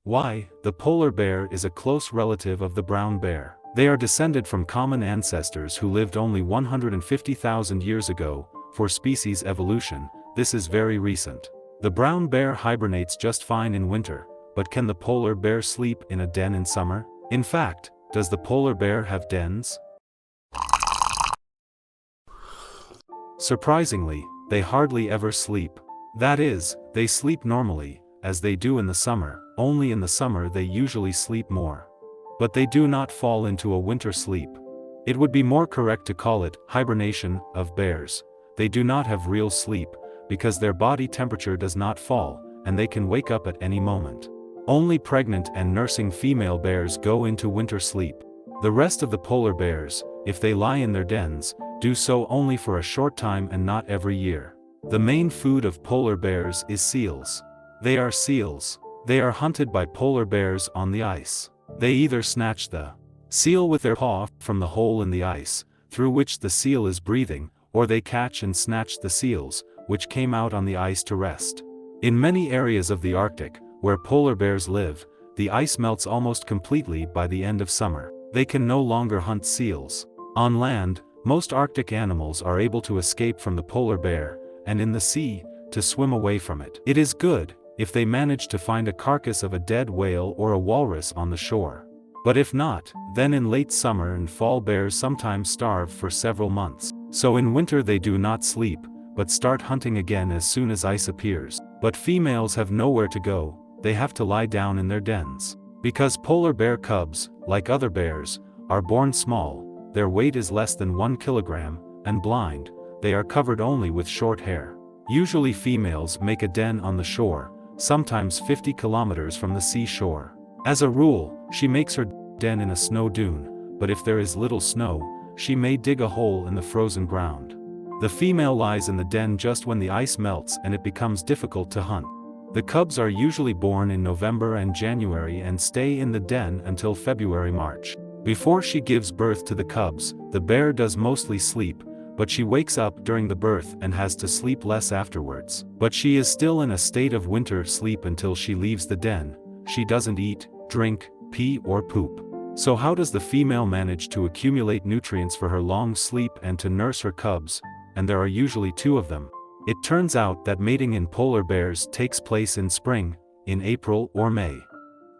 Why? The polar bear is a close relative of the brown bear. They are descended from common ancestors who lived only 150,000 years ago. For species evolution, this is very recent. The brown bear hibernates just fine in winter, but can the polar bear sleep in a den in summer? In fact, does the polar bear have dens? Surprisingly, they hardly ever sleep. That is, they sleep normally, as they do in the summer, only in the summer they usually sleep more. But they do not fall into a winter sleep. It would be more correct to call it hibernation of bears. They do not have real sleep, because their body temperature does not fall, and they can wake up at any moment. Only pregnant and nursing female bears go into winter sleep. The rest of the polar bears, if they lie in their dens, do so only for a short time and not every year. The main food of polar bears is seals. They are seals. They are hunted by polar bears on the ice. They either snatch the seal with their paw from the hole in the ice, through which the seal is breathing, or they catch and snatch the seals, which came out on the ice to rest. In many areas of the Arctic, where polar bears live, the ice melts almost completely by the end of summer. They can no longer hunt seals. On land, most Arctic animals are able to escape from the polar bear, and in the sea, to swim away from it. It is good if they manage to find a carcass of a dead whale or a walrus on the shore. But if not, then in late summer and fall bears sometimes starve for several months. So in winter they do not sleep, but start hunting again as soon as ice appears. But females have nowhere to go, they have to lie down in their dens. Because polar bear cubs, like other bears, are born small, their weight is less than 1 kilogram, and blind, they are covered only with short hair. Usually females make a den on the shore, sometimes 50 kilometers from the seashore. As a rule, she makes her den in a snow dune, but if there is little snow, she may dig a hole in the frozen ground. The female lies in the den just when the ice melts and it becomes difficult to hunt. The cubs are usually born in November and January and stay in the den until February-March. Before she gives birth to the cubs, the bear does mostly sleep, but she wakes up during the birth and has to sleep less afterwards. But she is still in a state of winter sleep until she leaves the den. She doesn't eat, drink, pee or poop. So how does the female manage to accumulate nutrients for her long sleep and to nurse her cubs? And there are usually 2 of them. It turns out that mating in polar bears takes place in spring, in April or May.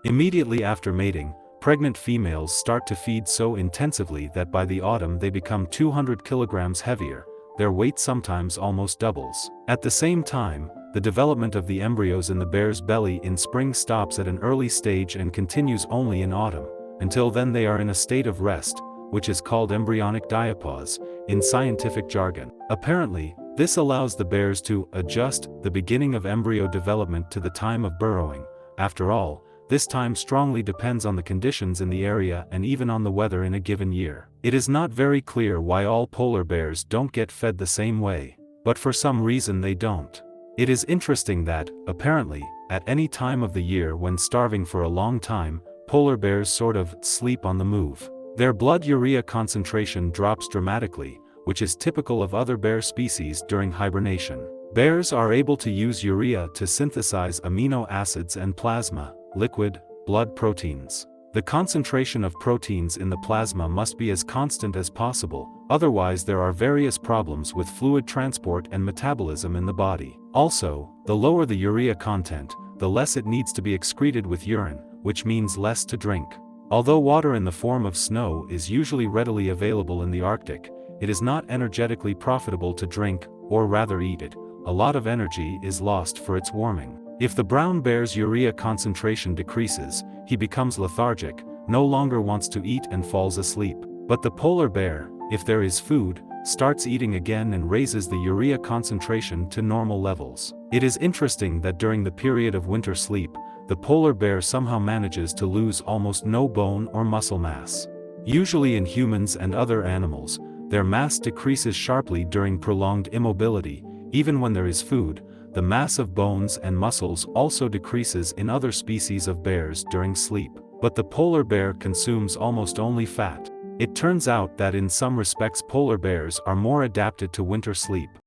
Immediately after mating, pregnant females start to feed so intensively that by the autumn they become 200 kilograms heavier, their weight sometimes almost doubles. At the same time, the development of the embryos in the bear's belly in spring stops at an early stage and continues only in autumn. Until then they are in a state of rest, which is called embryonic diapause, in scientific jargon. Apparently, this allows the bears to adjust the beginning of embryo development to the time of burrowing. After all, this time strongly depends on the conditions in the area and even on the weather in a given year. It is not very clear why all polar bears don't get fed the same way, but for some reason they don't. It is interesting that, apparently, at any time of the year when starving for a long time, polar bears sort of sleep on the move. Their blood urea concentration drops dramatically, which is typical of other bear species during hibernation. Bears are able to use urea to synthesize amino acids and plasma, liquid, blood proteins. The concentration of proteins in the plasma must be as constant as possible, otherwise there are various problems with fluid transport and metabolism in the body. Also, the lower the urea content, the less it needs to be excreted with urine, which means less to drink. Although water in the form of snow is usually readily available in the Arctic, it is not energetically profitable to drink, or rather eat it. A lot of energy is lost for its warming. If the brown bear's urea concentration decreases, he becomes lethargic, no longer wants to eat and falls asleep. But the polar bear, if there is food, starts eating again and raises the urea concentration to normal levels. It is interesting that during the period of winter sleep, the polar bear somehow manages to lose almost no bone or muscle mass. Usually in humans and other animals, their mass decreases sharply during prolonged immobility. Even when there is food, the mass of bones and muscles also decreases in other species of bears during sleep. But the polar bear consumes almost only fat. It turns out that in some respects polar bears are more adapted to winter sleep.